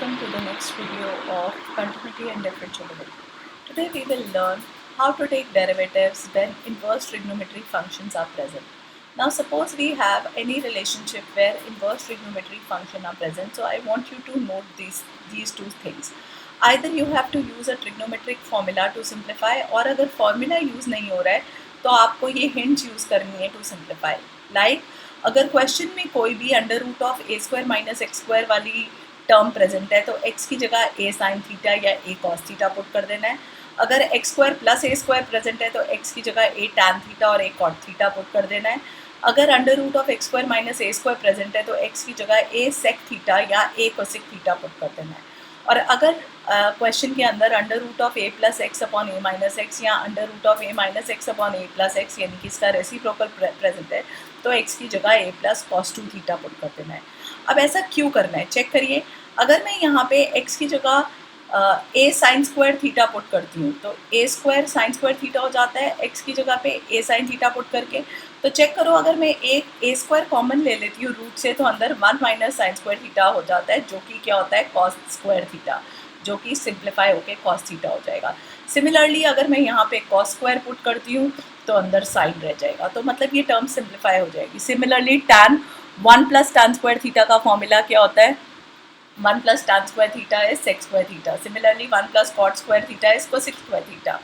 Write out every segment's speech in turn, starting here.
welcome to the next video of continuity and differentiability. Today we will learn how to take derivatives when inverse trigonometry functions are present. Now suppose we have any relationship where inverse trigonometry function are present, so I want you to note these two things. Either you have to use a trigonometric formula to simplify, और अगर formula use नहीं हो रहा है तो आपको ये hints use करनी है to simplify. Like अगर क्वेश्चन में कोई भी under root of a square minus x square वाली टर्म प्रेजेंट है तो x की जगह a साइन थीटा या a कॉस थीटा पुट कर देना है. अगर x square plus a square present है तो x की जगह a टैन थीटा और a कॉट थीटा पुट कर देना है. अगर under root of x square minus a square present है तो x की जगह a सेक थीटा या a कोसेक थीटा पुट कर देना है. और अगर क्वेश्चन के अंदर under root of a plus x upon a minus x या under root of a minus x upon a plus x यानी कि इसका रेसिप्रोकल प्रेजेंट है तो x की जगह a plus cos 2 theta put कर देना है. अब ऐसा क्यों करना है, चेक करिए. अगर मैं यहाँ पे x की जगह a sign square theta put करती हूँ तो a square sine square theta हो जाता है x की जगह पे a साइन थीटा पुट करके. तो चेक करो, अगर मैं एक a स्क्वायर कॉमन ले लेती हूँ रूट से तो अंदर 1 माइनस साइन स्क्वायर थीटा हो जाता है जो कि क्या होता है कॉस स्क्वायर थीटा, जो कि सिंप्लीफाई होके कॉस थीटा हो जाएगा. सिमिलरली अगर मैं यहाँ पे कॉस स्क्वायर पुट करती हूँ तो अंदर साइन रह जाएगा, तो मतलब ये टर्म सिंप्लीफाई हो जाएगी. Similarly tan 1 plus tan square theta का फॉर्मूला क्या होता है, 1 प्लस टैन स्क्वायर थीटा है sec square theta. Similarly 1 plus cot square theta है कोसेक स्क्वायर थीटा.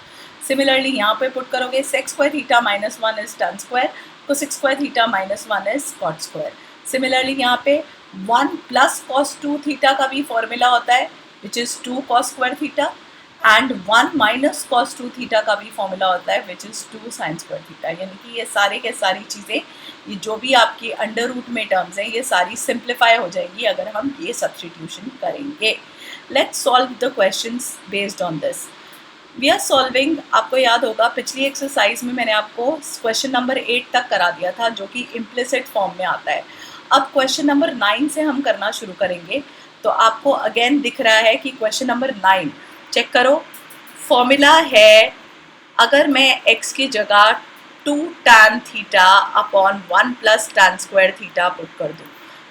सिमिलरली यहाँ पे पुट करोगे sec square theta minus 1 is tan square, cosec square theta minus 1 is cot square. Similarly यहाँ पे 1 plus cos 2 theta का भी formula होता है which is 2 cos square theta, and 1 minus cos 2 theta का भी फॉर्मूला होता है which is 2 sign square theta. यानी कि ये सारे के सारी चीज़ें, ये जो भी आपकी अंडर रूट में टर्म्स हैं, ये सारी सिंप्लीफाई हो जाएंगी अगर हम ये सब्स्टिट्यूशन करेंगे. Let's solve the questions based on this. We are solving, आपको याद होगा पिछली एक्सरसाइज में मैंने आपको क्वेश्चन नंबर 8 तक करा दिया था जो कि इम्प्लिसिट फॉर्म में आता है. अब क्वेश्चन नंबर 9 से हम करना शुरू करेंगे. तो आपको अगेन दिख रहा है कि क्वेश्चन नंबर 9, चेक करो. फॉर्मूला है अगर मैं x की जगह 2 tan theta upon 1 plus tan square theta put कर दूँ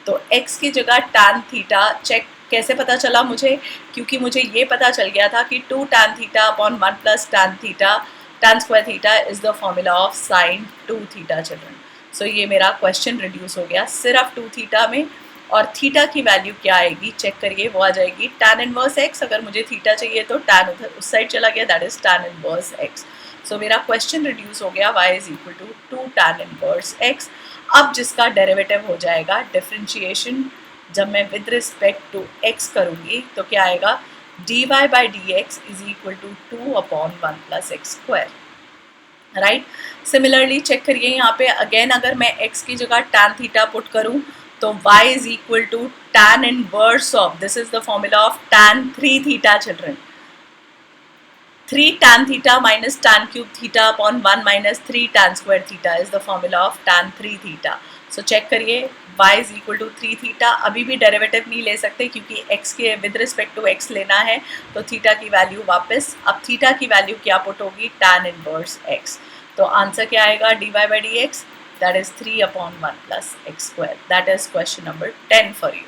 तो x की जगह टैन थीटा, चेक कैसे पता चला मुझे, क्योंकि मुझे ये पता चल गया था कि 2 tan theta upon 1 plus tan theta tan square theta is the formula of sine 2 theta children. So ये मेरा क्वेश्चन रिड्यूस हो गया सिर्फ 2 थीटा में. और थीटा की वैल्यू क्या आएगी, चेक करिए, वो आ जाएगी टैन इनवर्स एक्स. अगर मुझे थीटा चाहिए तो टैन उधर उस साइड चला गया, that is tan inverse x. So मेरा क्वेश्चन रिड्यूस हो गया y is equal to 2 tan inverse x. अब जिसका डेरिवेटिव हो जाएगा डिफरेंशिएशन, जब मैं विद रिस्पेक्ट टू x करूँगी तो क्या आएगा, dy by d x is equal to 2 upon 1 plus x square. Right. Similarly check करिए यहाँ पे अगेन, अगर मैं x की जगह टैन थीटा पुट करूँ तो y is equal to tan inverse of, this is the formula of tan 3 theta children. 3 tan theta minus tan cube theta upon 1 minus 3 tan square theta is the formula of tan 3 theta. So check करिए y is equal to 3 theta. अभी भी derivative नहीं ले सकते क्योंकि x के with respect to x लेना है, तो थीटा की वैल्यू वापस. अब थीटा की वैल्यू क्या पुट होगी, टैन इनवर्स x. तो आंसर क्या आएगा, dy by d x, that is 3 upon 1 plus x square. That is question number 10 for you,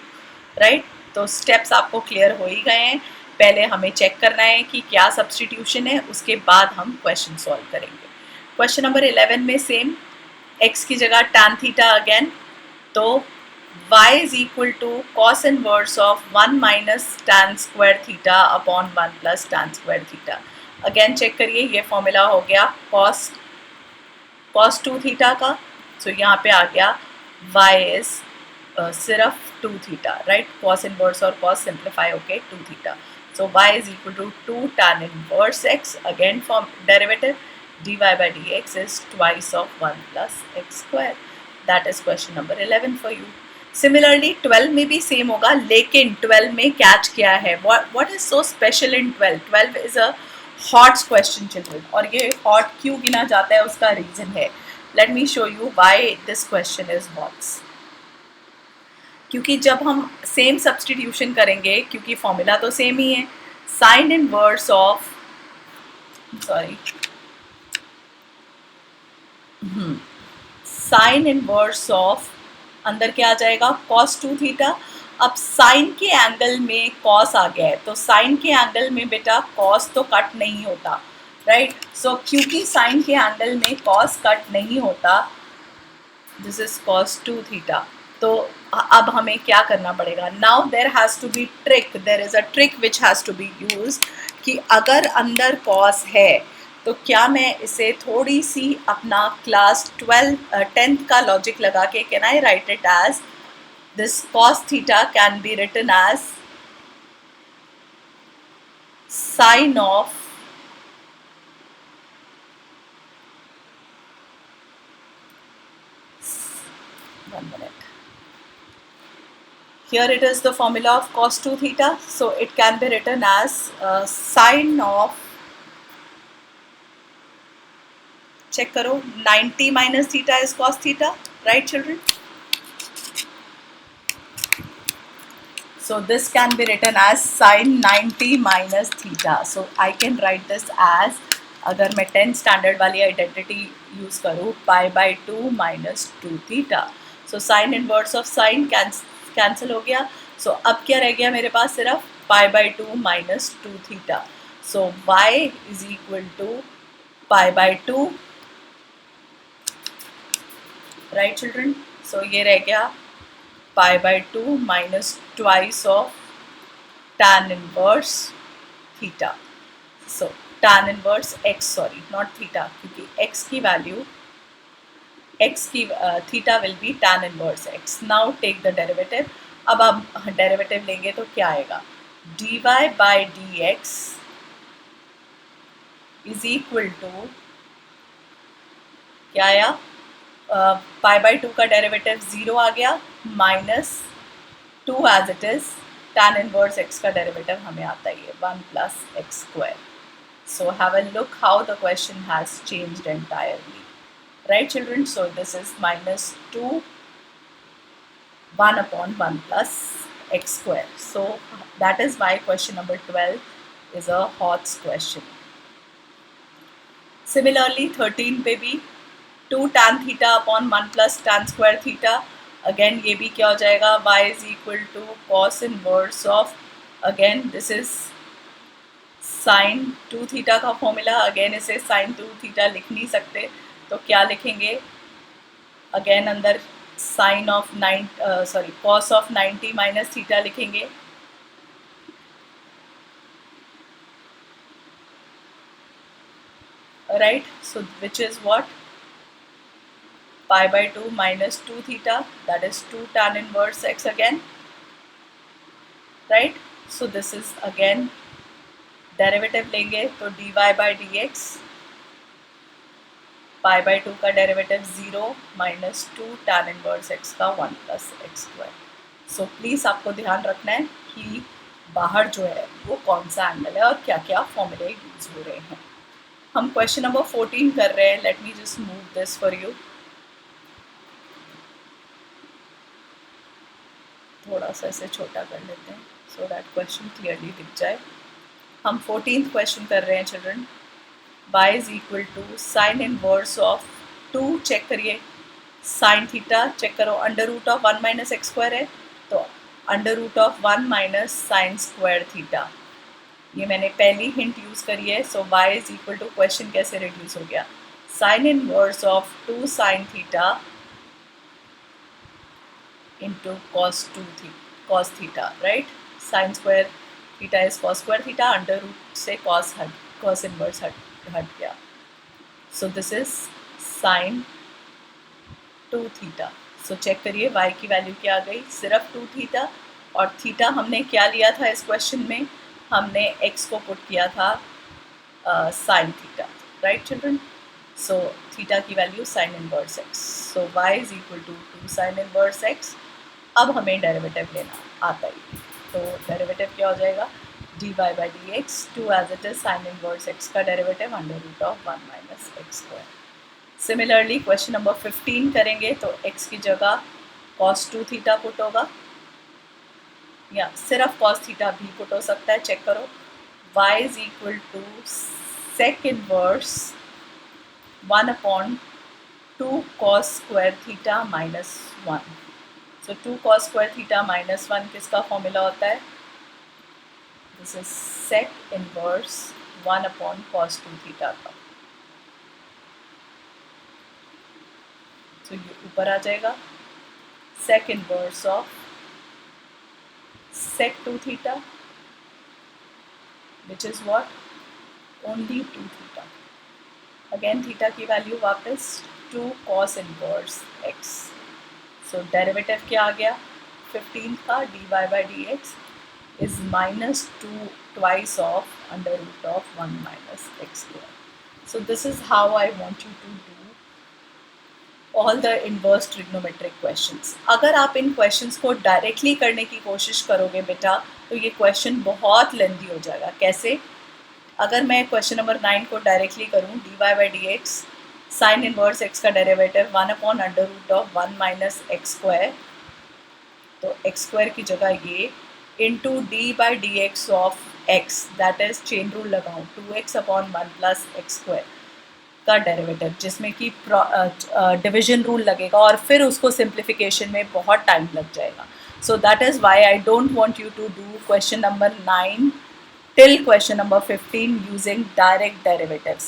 right? तो steps आपको clear हो ही गए हैं. पहले हमें चेक करना है कि क्या सब्सटीट्यूशन है, उसके बाद हम क्वेश्चन सॉल्व करेंगे. क्वेश्चन नंबर 11 में सेम, x की जगह tan थीटा अगेन, तो y is equal to cos inverse of 1 minus tan square theta upon 1 plus tan square theta. Again check करिए, ये फॉर्मूला हो गया cos 2 थीटा का. सो यहाँ पे आ गया y इज सिर्फ 2 थीटा, राइट. कॉस इनवर्स और कॉस सिंप्लीफाई होके 2 theta. So y is equal to 2 tan inverse x, again form derivative, dy by d x is twice of 1 plus x square. That is question number 11 for you. Similarly 12 में भी same होगा, लेकिन 12 में catch क्या है, what is so special in 12 is a hot question children. और ये hot क्यों गिना जाता है, उसका रीजन है. Let me show you why this question is hot. क्योंकि जब हम सेम सब्सटीट्यूशन करेंगे, क्योंकि फॉर्मूला तो सेम ही है, sign inverse of, sign inverse of अंदर क्या आ जाएगा, cos 2 थीटा अब साइन के एंगल में कॉस आ गया है, तो साइन के एंगल में बेटा कॉस तो कट नहीं होता, राइट। सो क्योंकि साइन के एंगल में कॉस कट नहीं होता, दिस इज कॉस 2 थीटा। तो अब हमें क्या करना पड़ेगा, now there has to be trick, there is a trick which has to be use, कि अगर अंदर कॉस है तो क्या मैं इसे थोड़ी सी अपना क्लास 10th का लॉजिक लगा के, can I write it as this cos theta can be written as sine of one minute. Here it is the formula of cos 2 theta, so it can be written as sine of, check karo, 90 minus theta is cos theta, right children? So this can be written as sine 90 minus theta. So I can write this as, अगर मैं 10th standard वाली identity use करूँ, पाई by 2 minus 2 theta. So sine inverse of sine cancel हो गया। सो अब क्या रह गया मेरे पास, सिर्फ pi by 2 minus 2 theta. So y is equal to pi by 2, right children. So ये रह गया pi by 2 minus twice of tan inverse theta. So tan inverse x, sorry not theta, क्योंकि x की वैल्यू, x की theta will be tan inverse x. Now take the derivative. अब आप derivative लेंगे तो क्या आएगा, dy by dx is equal to, क्या आया, पाई बाई 2 का डेरिवेटिव 0 आ गया, minus 2 as it is, tan inverse x का डेरिवेटिव हमें आता ही है 1 plus x square. So have a look how the question has changed entirely, right children. So this is minus 2 1 upon 1 plus x square. So that is why question number 12 is a HOTS question. Similarly 13 पे भी 2 tan थीटा upon 1 plus tan square theta, again ये भी क्या हो जाएगा, y is equal to cos inverse of, again this is sine 2 theta का formula, again इसे साइन 2 थीटा लिख नहीं सकते, तो क्या लिखेंगे, अगेन अंदर sine of cos of 90 minus theta लिखेंगे, right. So which is what, pi by 2 minus 2 theta, that is 2 tan inverse x again, right? So this is again derivative लेंगे तो dy by dx, pi by 2 का derivative 0 minus 2 tan inverse x का 1 plus x square. So please आपको ध्यान रखना है कि बाहर जो है वो कौन सा एंगल है और क्या क्या फॉर्मूले यूज हो रहे हैं। हम क्वेश्चन नंबर 14 कर रहे हैं, let me just move this for you, थोड़ा सा इसे छोटा कर लेते हैं सो दैट क्वेश्चन क्लियरली दिख जाए। हम 14th क्वेश्चन कर रहे हैं children, y is equal to sine inverse of 2, check करिए, साइन थीटा चेक करो, under root of 1 minus x square है, तो under root of 1 minus sine square theta, ये मैंने पहली हिंट यूज़ करी है। So y is equal to, question कैसे रिड्यूस हो गया, sine inverse of 2 sine theta into cos theta, right? Sin square theta is cos square theta, under root से cos inverse हट गया, so this is sin 2 theta। so check करिए y की value क्या आ गई, सिर्फ 2 थीटा, और थीटा हमने क्या लिया था इस क्वेश्चन में, हमने x को पुट किया था sin theta, right children. So theta की value sin inverse x, so y is equal to 2 sin inverse x। अब हमें डेरिवेटिव लेना आता ही, तो डेरिवेटिव क्या हो जाएगा, dy by dx, 2 as it is sine inverse x का derivative under root of 1 minus x square. Similarly question number 15 करेंगे तो x की जगह cos 2 थीटा पुट होगा, या सिर्फ cos थीटा भी पुट हो सकता है, चेक करो, y is equal to sec inverse 1 upon 2 cos square theta minus 1, so 2 cos square theta minus 1 किसका फॉर्मूला होता है? This is sec inverse 1 upon cos 2 theta का। तो ये ऊपर आ जाएगा sec inverse of sec 2 theta, which is what? Only 2 theta. Again theta की वैल्यू वापस 2 cos inverse x. So derivative क्या आ गया? 15 का dy by dx is minus 2 twice of under root of 1 minus x square. So this is how I want you to do all the inverse trigonometric questions. अगर आप इन questions को directly करने की कोशिश करोगे बेटा तो ये question बहुत लेंथी हो जाएगा। कैसे? अगर मैं क्वेश्चन नंबर 9 को डायरेक्टली करूँ d y by d x sine inverse x का derivative 1 upon under root of 1 minus x square, तो एक्स स्क्वायर की जगह ये into d by d x of x, that is chain rule लगाऊँ 2x upon 1 plus x square का derivative, जिसमें कि division rule लगेगा और फिर उसको सिंप्लीफिकेशन में बहुत टाइम लग जाएगा. So that is why I don't want you to do question number 9 till question number 15 using direct derivatives,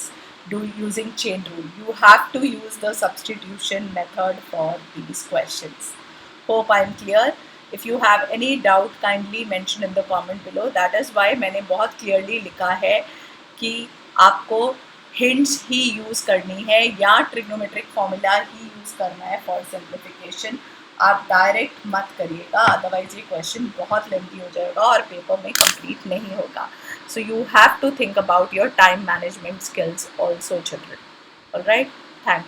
using chain rule. You have to use the substitution method for these questions. Hope I am clear. If you have any doubt, kindly mention in the comment below. That is why मैंने बहुत clearly लिखा है कि आपको hints ही use करनी है या trigonometric formula ही use करना है for simplification. आप डायरेक्ट मत करिएगा, अदरवाइज ये क्वेश्चन बहुत लेंथी हो जाएगा और पेपर में कंप्लीट नहीं होगा. So you have to think about your time management skills also children. Alright.